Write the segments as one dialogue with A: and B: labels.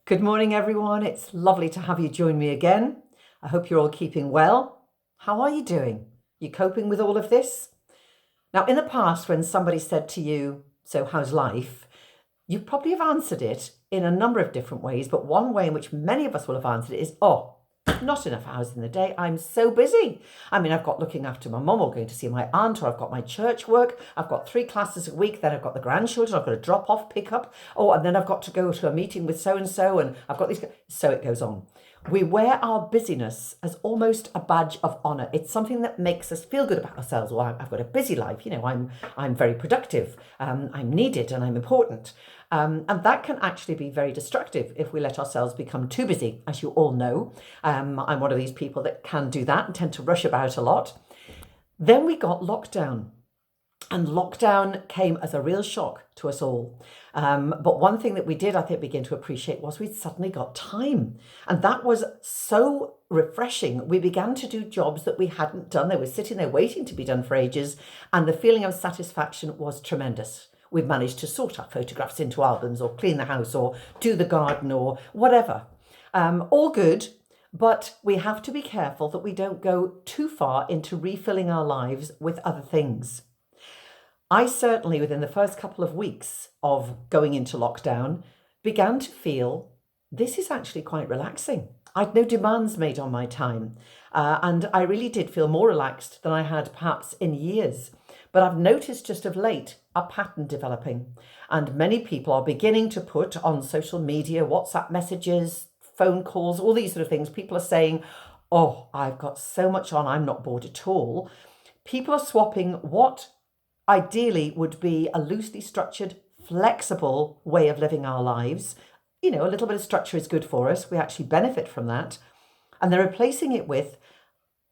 A: Good morning, everyone. It's lovely to have you join me again. I hope you're all keeping well. How are you doing? You coping with all of this? Now, in the past, when somebody said to you, "So, how's life?" you probably have answered it in a number of different ways, but one way in which many of us will have answered it is, "Oh, not enough hours in the day. I'm so busy. I mean, I've got looking after my mum or going to see my aunt, or I've got my church work. I've got 3 classes a week. Then I've got the grandchildren. I've got to drop off, pick up. Oh, and then I've got to go to a meeting with so and so. And I've got these." So it goes on. We wear our busyness as almost a badge of honor. It's something that makes us feel good about ourselves. Well, I've got a busy life. I'm very productive. I'm needed and I'm important. And that can actually be very destructive if we let ourselves become too busy, as you all know. I'm one of these people that can do that and tend to rush about a lot. Then we got lockdown. And lockdown came as a real shock to us all. But one thing that we did, I think, begin to appreciate was we'd suddenly got time. And that was so refreshing. We began to do jobs that we hadn't done. They were sitting there waiting to be done for ages. And the feeling of satisfaction was tremendous. We've managed to sort our photographs into albums or clean the house or do the garden or whatever. All good. But we have to be careful that we don't go too far into refilling our lives with other things. I certainly, within the first couple of weeks of going into lockdown, began to feel this is actually quite relaxing. I'd no demands made on my time. And I really did feel more relaxed than I had perhaps in years. But I've noticed just of late a pattern developing. And many people are beginning to put on social media, WhatsApp messages, phone calls, all these sort of things. People are saying, "Oh, I've got so much on, I'm not bored at all." People are swapping what ideally would be a loosely structured, flexible way of living our lives. A little bit of structure is good for us. We actually benefit from that. And they're replacing it with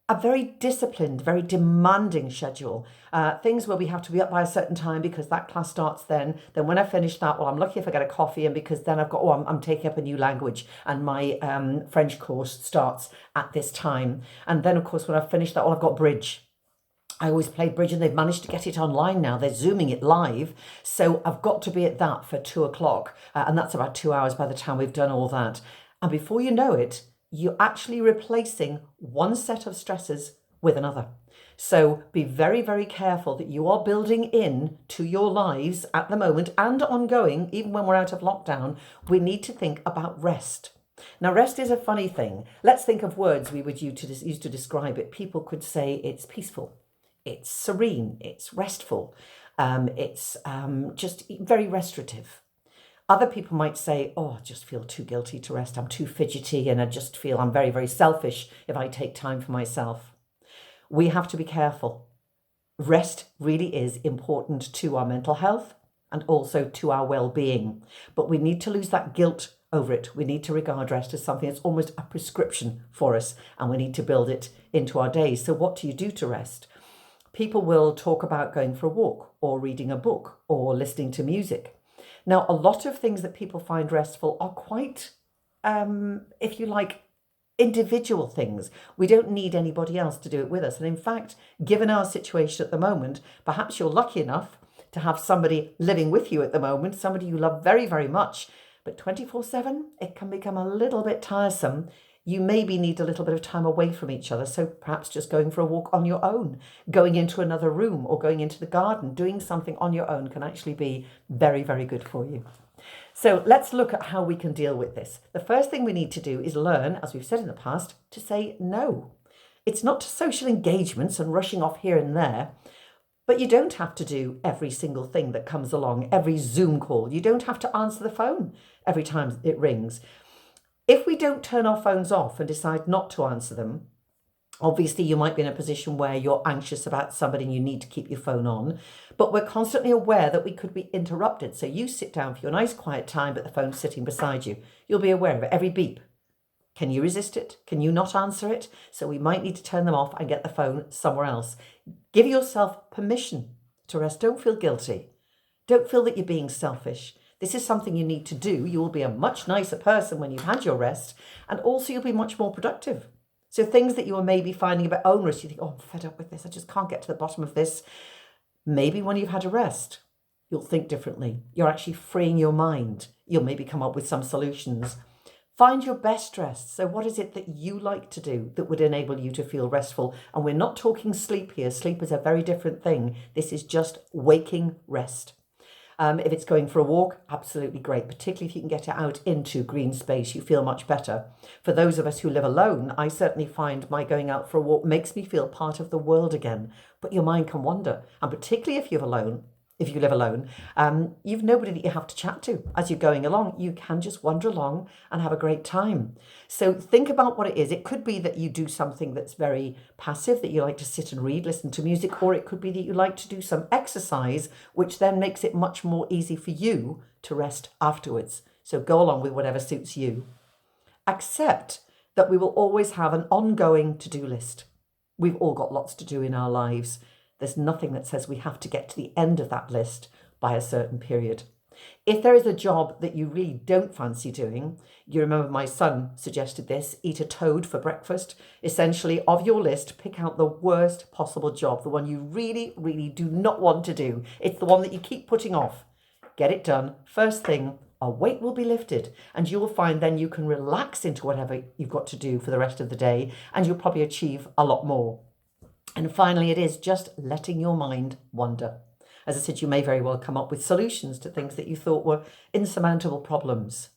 A: a very disciplined, very demanding schedule. Things where we have to be up by a certain time because that class starts then. Then when I finish that, well, I'm lucky if I get a coffee, and because then I've got, I'm taking up a new language and my French course starts at this time. And then, of course, when I've finished that, well, I've got bridge. I always played bridge, and they've managed to get it online now. They're Zooming it live. So I've got to be at that for 2 o'clock. And that's about 2 hours by the time we've done all that. And before you know it, you're actually replacing one set of stresses with another. So be very, very careful that you are building in to your lives at the moment and ongoing, even when we're out of lockdown. We need to think about rest. Now, rest is a funny thing. Let's think of words we would use to describe it. People could say it's peaceful. It's serene, it's restful, it's just very restorative. Other people might say, "Oh, I just feel too guilty to rest. I'm too fidgety, and I just feel I'm very, very selfish if I take time for myself." We have to be careful. Rest really is important to our mental health and also to our well-being. But we need to lose that guilt over it. We need to regard rest as something that's almost a prescription for us, and we need to build it into our days. So what do you do to rest? People will talk about going for a walk or reading a book or listening to music. Now, a lot of things that people find restful are quite, if you like, individual things. We don't need anybody else to do it with us. And in fact, given our situation at the moment, perhaps you're lucky enough to have somebody living with you at the moment, somebody you love very, very much. But 24/7, it can become a little bit tiresome. You maybe need a little bit of time away from each other. So perhaps just going for a walk on your own, going into another room or going into the garden, doing something on your own can actually be very, very good for you. So let's look at how we can deal with this. The first thing we need to do is learn, as we've said in the past, to say no. It's not to social engagements and rushing off here and there, but you don't have to do every single thing that comes along, every Zoom call. You don't have to answer the phone every time it rings. If we don't turn our phones off and decide not to answer them, obviously you might be in a position where you're anxious about somebody and you need to keep your phone on, but we're constantly aware that we could be interrupted. So you sit down for your nice quiet time, but the phone's sitting beside you. You'll be aware of it, every beep. Can you resist it? Can you not answer it? So we might need to turn them off and get the phone somewhere else. Give yourself permission to rest. Don't feel guilty. Don't feel that you're being selfish. This is something you need to do. You will be a much nicer person when you've had your rest, and also you'll be much more productive. So things that you are maybe finding a bit onerous, you think, "Oh, I'm fed up with this. I just can't get to the bottom of this." Maybe when you've had a rest, you'll think differently. You're actually freeing your mind. You'll maybe come up with some solutions. Find your best rest. So what is it that you like to do that would enable you to feel restful? And we're not talking sleep here. Sleep is a very different thing. This is just waking rest. If it's going for a walk, absolutely great, particularly if you can get it out into green space, you feel much better. For those of us who live alone, I certainly find my going out for a walk makes me feel part of the world again. But your mind can wander, and particularly if you live alone, you've nobody that you have to chat to as you're going along. You can just wander along and have a great time. So think about what it is. It could be that you do something that's very passive, that you like to sit and read, listen to music, or it could be that you like to do some exercise, which then makes it much more easy for you to rest afterwards. So go along with whatever suits you. Accept that we will always have an ongoing to-do list. We've all got lots to do in our lives. There's nothing that says we have to get to the end of that list by a certain period. If there is a job that you really don't fancy doing, you remember my son suggested this, eat a toad for breakfast. Essentially, of your list, pick out the worst possible job, the one you really, really do not want to do. It's the one that you keep putting off. Get it done. First thing, a weight will be lifted, and you will find then you can relax into whatever you've got to do for the rest of the day, and you'll probably achieve a lot more. And finally, it is just letting your mind wander. As I said, you may very well come up with solutions to things that you thought were insurmountable problems.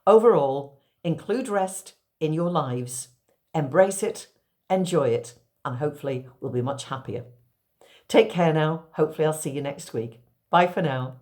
A: Overall, include rest in your lives, embrace it, enjoy it, and hopefully we'll be much happier. Take care now. Hopefully I'll see you next week. Bye for now.